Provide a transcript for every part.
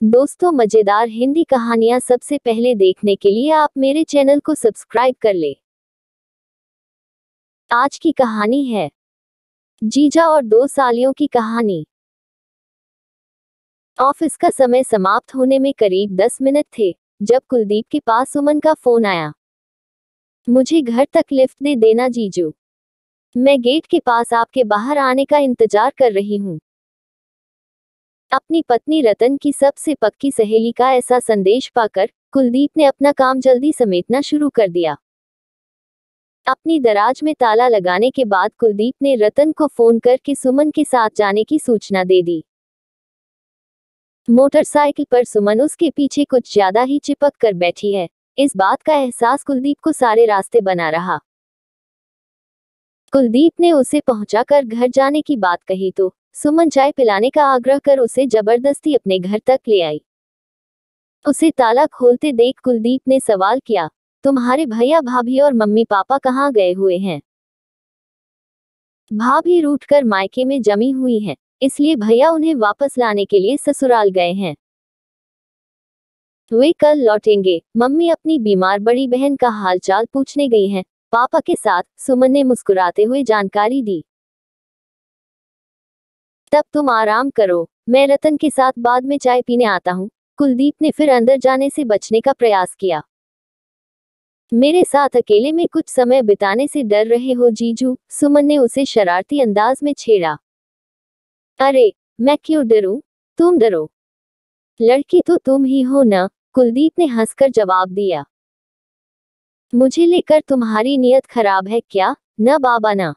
दोस्तों, मजेदार हिंदी कहानियां सबसे पहले देखने के लिए आप मेरे चैनल को सब्सक्राइब कर ले। आज की कहानी है जीजा और दो सालियों की कहानी। ऑफिस का समय समाप्त होने में करीब 10 मिनट थे जब कुलदीप के पास सुमन का फोन आया। मुझे घर तक लिफ्ट दे देना जीजू, मैं गेट के पास आपके बाहर आने का इंतजार कर रही हूँ। अपनी पत्नी रतन की सबसे पक्की सहेली का ऐसा संदेश पाकर कुलदीप ने अपना काम जल्दी समेटना शुरू कर दिया। अपनी दराज में ताला लगाने के बाद कुलदीप ने रतन को फोन करके सुमन के साथ जाने की सूचना दे दी। मोटरसाइकिल पर सुमन उसके पीछे कुछ ज्यादा ही चिपक कर बैठी है। इस बात का एहसास कुलदीप को सारे रास्ते बना रहा। कुलदीप ने उसे पहुंचाकर घर जाने की बात कही तो सुमन चाय पिलाने का आग्रह कर उसे जबरदस्ती अपने घर तक ले आई। उसे ताला खोलते देख कुलदीप ने सवाल किया, तुम्हारे भैया भाभी और मम्मी पापा कहाँ गए हुए हैं? भाभी रूठकर मायके में जमी हुई हैं, इसलिए भैया उन्हें वापस लाने के लिए ससुराल गए हैं। वे कल लौटेंगे। मम्मी अपनी बीमार बड़ी बहन का हालचाल पूछने गई हैं, पापा के साथ, सुमन ने मुस्कुराते हुए जानकारी दी। तब तुम आराम करो, मैं रतन के साथ बाद में चाय पीने आता हूँ। कुलदीप ने फिर अंदर जाने से बचने का प्रयास किया। मेरे साथ अकेले में कुछ समय बिताने से डर रहे हो जीजू? सुमन ने उसे शरारती अंदाज में छेड़ा। अरे, मैं क्यों डरूं? तुम डरो, लड़की तो तुम ही हो ना, कुलदीप ने हंसकर जवाब दिया। मुझे लेकर तुम्हारी नीयत खराब है क्या? न बाबा ना,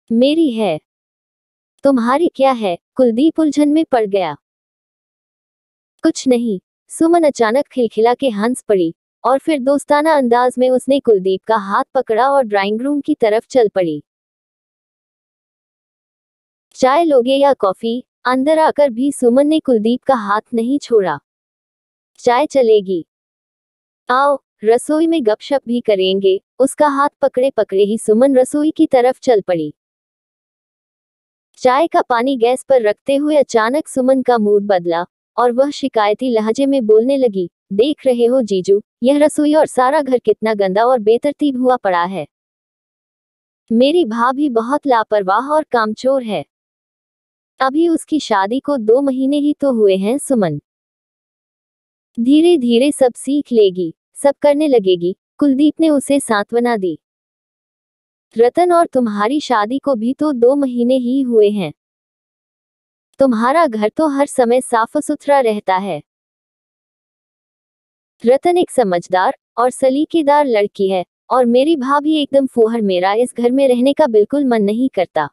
मेरी है। तुम्हारी क्या है? कुलदीप उलझन में पड़ गया। कुछ नहीं, सुमन अचानक खिलखिला के हंस पड़ी और फिर दोस्ताना अंदाज में उसने कुलदीप का हाथ पकड़ा और ड्राइंग रूम की तरफ चल पड़ी। चाय लोगे या कॉफी? अंदर आकर भी सुमन ने कुलदीप का हाथ नहीं छोड़ा। चाय चलेगी। आओ, रसोई में गपशप भी करेंगे। उसका हाथ पकड़े पकड़े ही सुमन रसोई की तरफ चल पड़ी। चाय का पानी गैस पर रखते हुए अचानक सुमन का मूड बदला और वह शिकायती लहजे में बोलने लगी, देख रहे हो जीजू, यह रसोई और सारा घर कितना गंदा और बेतरतीब हुआ पड़ा है। मेरी भाभी बहुत लापरवाह और कामचोर है। अभी उसकी शादी को 2 महीने ही तो हुए हैं सुमन। धीरे धीरे सब सीख लेगी, सब करने लगेगी। कुलदीप ने उसे सांत्वना दी। रतन और तुम्हारी शादी को भी तो 2 महीने ही हुए हैं। तुम्हारा घर तो हर समय साफ सुथरा रहता है। रतन एक समझदार और सलीकेदार लड़की है और मेरी भाभी एकदम फूहड़। मेरा इस घर में रहने का बिल्कुल मन नहीं करता।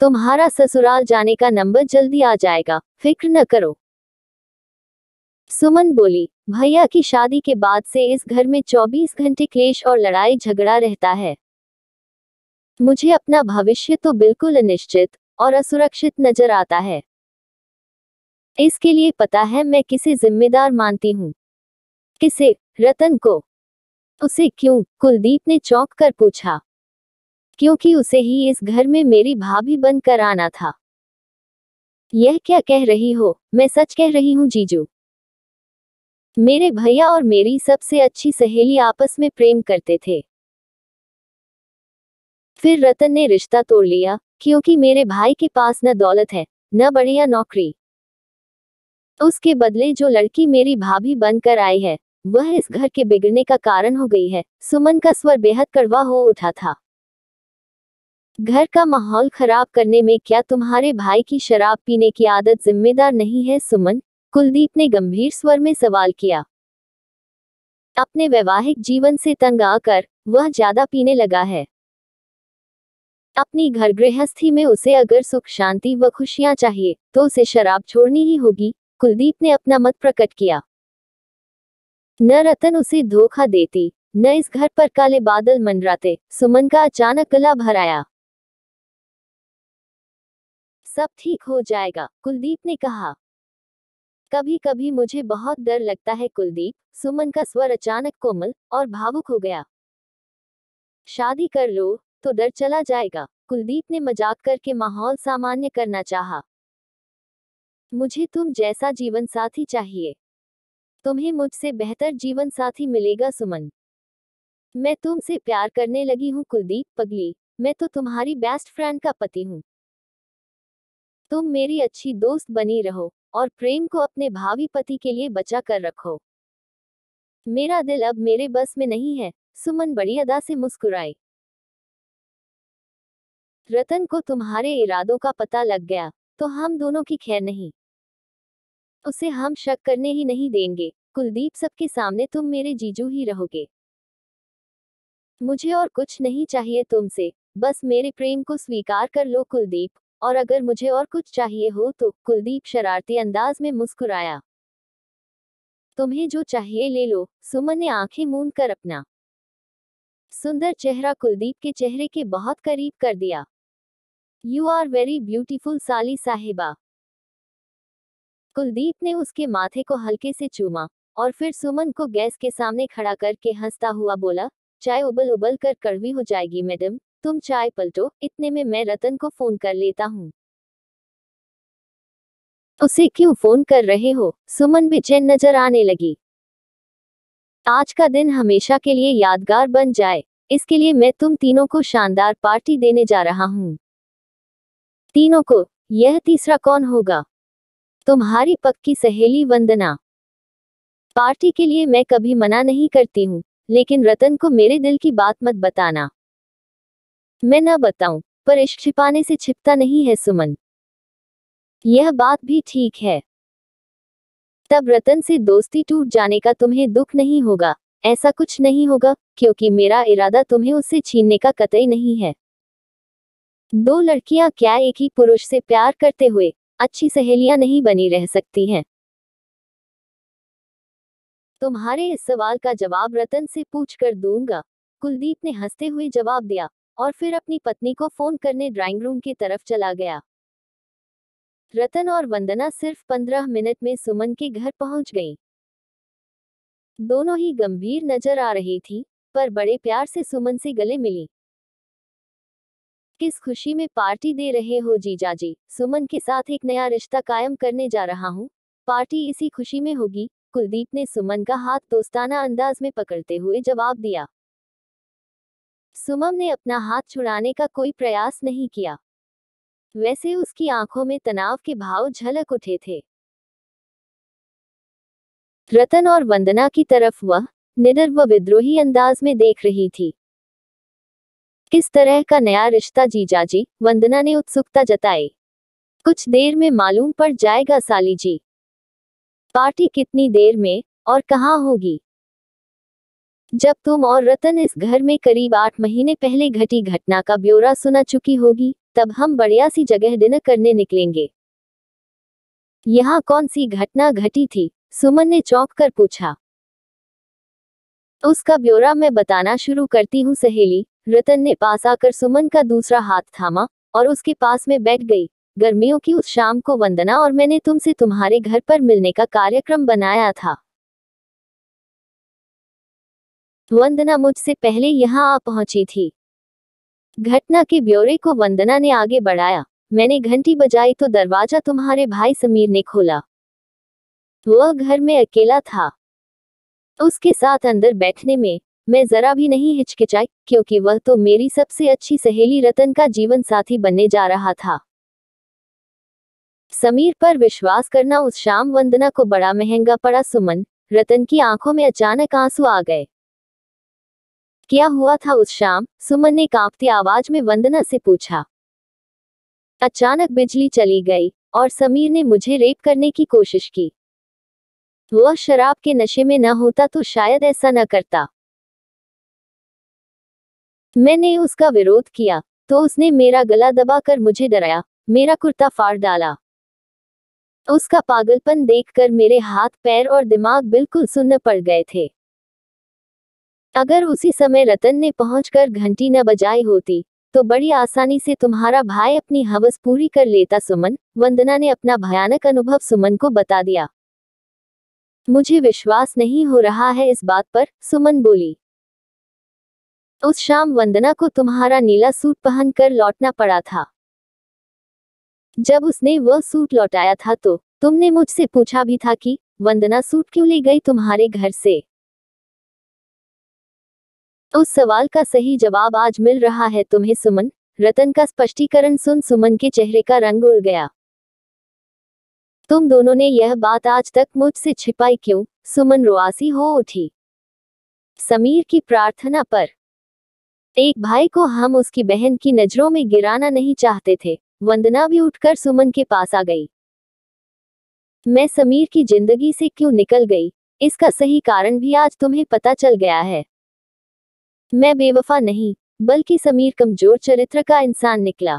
तुम्हारा ससुराल जाने का नंबर जल्दी आ जाएगा, फिक्र न करो। सुमन बोली, भैया की शादी के बाद से इस घर में 24 घंटे क्लेश और लड़ाई झगड़ा रहता है। मुझे अपना भविष्य तो बिल्कुल अनिश्चित और असुरक्षित नजर आता है। इसके लिए पता है मैं किसे जिम्मेदार मानती हूँ? किसे? रतन को। उसे क्यों? कुलदीप ने चौंक कर पूछा। क्योंकि उसे ही इस घर में मेरी भाभी बनकर आना था। यह क्या कह रही हो? मैं सच कह रही हूँ जीजू। मेरे भैया और मेरी सबसे अच्छी सहेली आपस में प्रेम करते थे। फिर रतन ने रिश्ता तोड़ लिया क्योंकि मेरे भाई के पास न दौलत है, न बढ़िया नौकरी। उसके बदले जो लड़की मेरी भाभी बनकर आई है, वह इस घर के बिगड़ने का कारण हो गई है। सुमन का स्वर बेहद कड़वा हो उठा था। घर का माहौल खराब करने में क्या तुम्हारे भाई की शराब पीने की आदत जिम्मेदार नहीं है सुमन? कुलदीप ने गंभीर स्वर में सवाल किया। अपने वैवाहिक जीवन से तंग आकर वह ज्यादा पीने लगा है। अपनी घर गृहस्थी में उसे अगर सुख शांति व खुशियां चाहिए तो उसे शराब छोड़नी ही होगी। कुलदीप ने अपना मत प्रकट किया। न रतन उसे धोखा देती, न इस घर पर काले बादल मंडराते। सुमन का अचानक गला भर आया। सब ठीक हो जाएगा, कुलदीप ने कहा। कभी कभी मुझे बहुत डर लगता है कुलदीप। सुमन का स्वर अचानक कोमल और भावुक हो गया। शादी कर लो तो डर चला जाएगा। कुलदीप ने मजाक करके माहौल सामान्य करना चाहा। मुझे तुम जैसा जीवन साथी चाहिए। तुम्हें मुझसे बेहतर जीवन साथी मिलेगा सुमन। मैं तुमसे प्यार करने लगी हूँ कुलदीप पगली। मैं तो तुम्हारी बेस्ट फ्रेंड का पति हूँ। तुम मेरी अच्छी दोस्त बनी रहो और प्रेम को अपने भावी पति के लिए बचा कर रखो। मेरा दिल अब मेरे बस में नहीं है। सुमन बड़ी अदा से मुस्कुराई। रतन को तुम्हारे इरादों का पता लग गया तो हम दोनों की खैर नहीं। उसे हम शक करने ही नहीं देंगे। कुलदीप, सबके सामने तुम मेरे जीजू ही रहोगे। मुझे और कुछ नहीं चाहिए तुमसे, बस मेरे प्रेम को स्वीकार कर लो कुलदीप। और अगर मुझे और कुछ चाहिए हो तो, कुलदीप शरारती अंदाज में मुस्कुराया। तुम्हें जो चाहिए ले लो। सुमन ने आंखें मूंद कर अपना सुंदर चेहरा कुलदीप के चेहरे के बहुत करीब कर दिया। यू आर वेरी ब्यूटीफुल साली साहिबा। कुलदीप ने उसके माथे को हल्के से चूमा और फिर सुमन को गैस के सामने खड़ा करके हंसता हुआ बोला, चाय उबल उबल कर कड़वी हो जाएगी मैडम, तुम चाय पलटो, इतने में मैं रतन को फोन कर लेता हूँ। उसे क्यों फोन कर रहे हो? सुमन बेचैन नजर आने लगी। आज का दिन हमेशा के लिए यादगार बन जाए, इसके लिए मैं तुम तीनों को शानदार पार्टी देने जा रहा हूँ। तीनों को? यह तीसरा कौन होगा? तुम्हारी पक्की सहेली वंदना। पार्टी के लिए मैं कभी मना नहीं करती हूँ, लेकिन रतन को मेरे दिल की बात मत बताना। मैं न बताऊं, पर इश्क छिपाने से छिपता नहीं है सुमन। यह बात भी ठीक है। तब रतन से दोस्ती टूट जाने का तुम्हें दुख नहीं होगा। ऐसा कुछ नहीं होगा, क्योंकि मेरा इरादा तुम्हें उससे छीनने का कतई नहीं है। दो लड़कियां क्या एक ही पुरुष से प्यार करते हुए अच्छी सहेलियां नहीं बनी रह सकती हैं? तुम्हारे इस सवाल का जवाब रतन से पूछ कर दूंगा। कुलदीप ने हंसते हुए जवाब दिया और फिर अपनी पत्नी को फोन करने ड्राइंग रूम की तरफ चला गया। रतन और वंदना सिर्फ 15 मिनट में सुमन के घर पहुंच गईं। दोनों ही गंभीर नजर आ रही थी, पर बड़े प्यार से सुमन से गले मिली। किस खुशी में पार्टी दे रहे हो जीजाजी? सुमन के साथ एक नया रिश्ता कायम करने जा रहा हूँ। पार्टी इसी खुशी में होगी। कुलदीप ने सुमन का हाथ दोस्ताना अंदाज में पकड़ते हुए जवाब दिया। सुमन ने अपना हाथ छुड़ाने का कोई प्रयास नहीं किया। वैसे उसकी आंखों में तनाव के भाव झलक उठे थे। रतन और वंदना की तरफ वह निडर व विद्रोही अंदाज में देख रही थी। किस तरह का नया रिश्ता जीजाजी? वंदना ने उत्सुकता जताई। कुछ देर में मालूम पड़ जाएगा साली जी। पार्टी कितनी देर में और कहाँ होगी? जब तुम और रतन इस घर में करीब 8 महीने पहले घटी घटना का ब्यौरा सुना चुकी होगी, तब हम बढ़िया सी जगह डिनर करने निकलेंगे। यहाँ कौन सी घटना घटी थी? सुमन ने चौंक कर पूछा। उसका ब्यौरा मैं बताना शुरू करती हूँ सहेली। रतन ने पास आकर सुमन का दूसरा हाथ थामा और उसके पास में बैठ गई। गर्मियों की उस शाम को वंदना और मैंने तुमसे तुम्हारे घर पर मिलने का कार्यक्रम बनाया था। वंदना मुझसे पहले यहाँ आ पहुंची थी। घटना के ब्यौरे को वंदना ने आगे बढ़ाया। मैंने घंटी बजाई तो दरवाजा तुम्हारे भाई समीर ने खोला। वह घर में अकेला था। उसके साथ अंदर बैठने में मैं जरा भी नहीं हिचकिचाई, क्योंकि वह तो मेरी सबसे अच्छी सहेली रतन का जीवन साथी बनने जा रहा था। समीर पर विश्वास करना उस शाम वंदना को बड़ा महंगा पड़ा सुमन। रतन की आंखों में अचानक आंसू आ गए। क्या हुआ था उस शाम? सुमन ने कांपती आवाज में वंदना से पूछा। अचानक बिजली चली गई और समीर ने मुझे रेप करने की कोशिश की। वह शराब के नशे में न होता तो शायद ऐसा न करता। मैंने उसका विरोध किया तो उसने मेरा गला दबाकर मुझे डराया, मेरा कुर्ता फाड़ डाला। उसका पागलपन देखकर मेरे हाथ पैर और दिमाग बिल्कुल सुन्न पड़ गए थे। अगर उसी समय रतन ने पहुंचकर घंटी न बजाई होती तो बड़ी आसानी से तुम्हारा भाई अपनी हवस पूरी कर लेता सुमन। वंदना ने अपना भयानक अनुभव सुमन को बता दिया। मुझे विश्वास नहीं हो रहा है इस बात पर, सुमन बोली। उस शाम वंदना को तुम्हारा नीला सूट पहनकर लौटना पड़ा था। जब उसने वह सूट लौटाया था तो तुमने मुझसे पूछा भी था कि वंदना सूट क्यों ले गई तुम्हारे घर से। उस सवाल का सही जवाब आज मिल रहा है तुम्हें सुमन। रतन का स्पष्टीकरण सुन सुमन के चेहरे का रंग उड़ गया। तुम दोनों ने यह बात आज तक मुझसे छिपाई क्यों? सुमन रुआसी हो उठी। समीर की प्रार्थना पर एक भाई को हम उसकी बहन की नजरों में गिराना नहीं चाहते थे। वंदना भी उठकर सुमन के पास आ गई। मैं समीर की जिंदगी से क्यों निकल गई, इसका सही कारण भी आज तुम्हें पता चल गया है। मैं बेवफा नहीं, बल्कि समीर कमजोर चरित्र का इंसान निकला।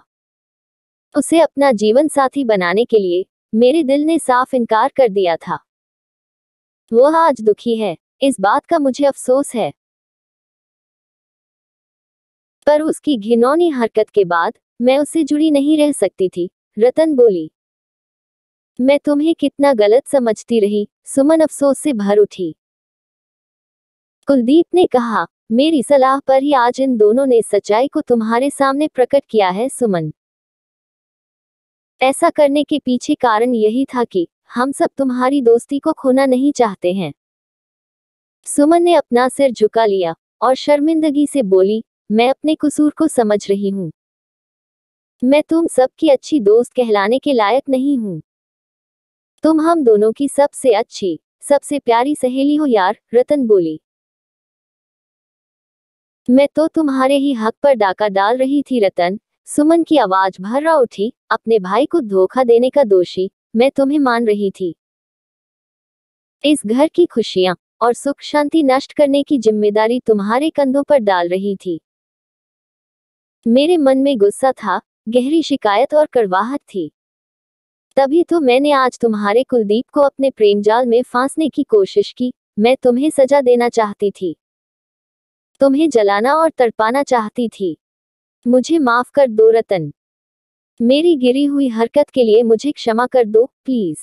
उसे अपना जीवन साथी बनाने के लिए मेरे दिल ने साफ इनकार कर दिया था। वह आज दुखी है, इस बात का मुझे अफसोस है। पर उसकी घिनौनी हरकत के बाद मैं उससे जुड़ी नहीं रह सकती थी। रतन बोली। मैं तुम्हें कितना गलत समझती रही। सुमन अफसोस से भर उठी। कुलदीप ने कहा, मेरी सलाह पर ही आज इन दोनों ने सच्चाई को तुम्हारे सामने प्रकट किया है सुमन। ऐसा करने के पीछे कारण यही था कि हम सब तुम्हारी दोस्ती को खोना नहीं चाहते हैं। सुमन ने अपना सिर झुका लिया और शर्मिंदगी से बोली, मैं अपने कसूर को समझ रही हूँ। मैं तुम सबकी अच्छी दोस्त कहलाने के लायक नहीं हूँ। तुम हम दोनों की सबसे अच्छी, सबसे प्यारी सहेली हो यार। रतन बोली। मैं तो तुम्हारे ही हक पर डाका डाल रही थी रतन। सुमन की आवाज भर्रा उठी। अपने भाई को धोखा देने का दोषी मैं तुम्हें मान रही थी। इस घर की खुशियां और सुख शांति नष्ट करने की जिम्मेदारी तुम्हारे कंधों पर डाल रही थी। मेरे मन में गुस्सा था, गहरी शिकायत और कड़वाहट थी। तभी तो मैंने आज तुम्हारे कुलदीप को अपने प्रेम जाल में फांसने की कोशिश की। मैं तुम्हें सजा देना चाहती थी, तुम्हें जलाना और तड़पाना चाहती थी। मुझे माफ कर दो रतन। मेरी गिरी हुई हरकत के लिए मुझे क्षमा कर दो प्लीज।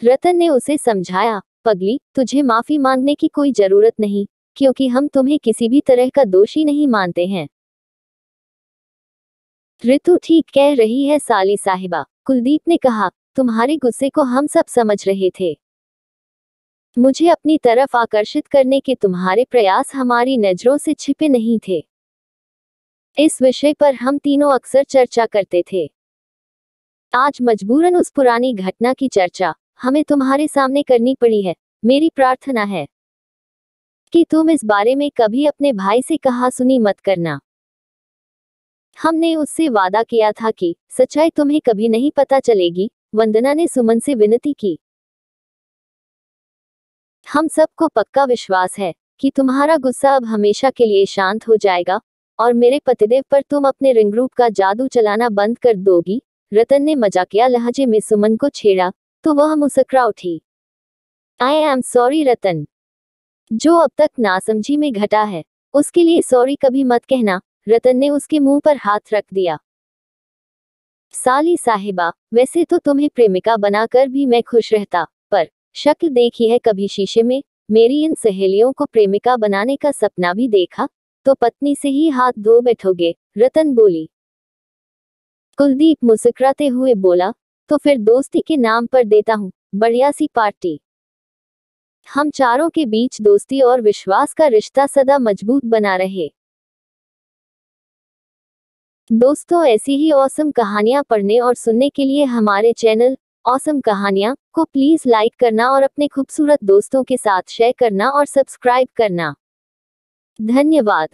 रतन ने उसे समझाया, पगली, तुझे माफी मांगने की कोई जरूरत नहीं, क्योंकि हम तुम्हें किसी भी तरह का दोषी नहीं मानते हैं। ऋतु ठीक कह रही है साली साहिबा। कुलदीप ने कहा, तुम्हारे गुस्से को हम सब समझ रहे थे। मुझे अपनी तरफ आकर्षित करने के तुम्हारे प्रयास हमारी नजरों से छिपे नहीं थे। इस विषय पर हम तीनों अक्सर चर्चा करते थे। आज मजबूरन उस पुरानी घटना की चर्चा हमें तुम्हारे सामने करनी पड़ी है। मेरी प्रार्थना है कि तुम इस बारे में कभी अपने भाई से कहा सुनी मत करना। हमने उससे वादा किया था कि सच्चाई तुम्हें कभी नहीं पता चलेगी। वंदना ने सुमन से विनती की। हम सबको पक्का विश्वास है कि तुम्हारा गुस्सा अब हमेशा के लिए शांत हो जाएगा और मेरे पतिदेव पर तुम अपने रिंग रूप का जादू चलाना बंद कर दोगी। रतन ने मजाकिया लहजे में सुमन को छेड़ा तो वह मुस्कुरा उठी। आई एम सॉरी रतन। जो अब तक नासमझी में घटा है उसके लिए सॉरी कभी मत कहना। रतन ने उसके मुंह पर हाथ रख दिया। साली साहिबा, वैसे तो तुम्हें प्रेमिका बनाकर भी मैं खुश रहता, पर शक्ल देखी है कभी शीशे में? मेरी इन सहेलियों को प्रेमिका बनाने का सपना भी देखा तो पत्नी से ही हाथ धो बैठोगे। रतन बोली। कुलदीप मुस्कुराते हुए बोला, तो फिर दोस्ती के नाम पर देता हूँ बढ़िया सी पार्टी। हम चारों के बीच दोस्ती और विश्वास का रिश्ता सदा मजबूत बना रहे। दोस्तों, ऐसी ही ऑसम कहानियां पढ़ने और सुनने के लिए हमारे चैनल ऑसम कहानियां को प्लीज लाइक करना और अपने खूबसूरत दोस्तों के साथ शेयर करना और सब्सक्राइब करना। धन्यवाद।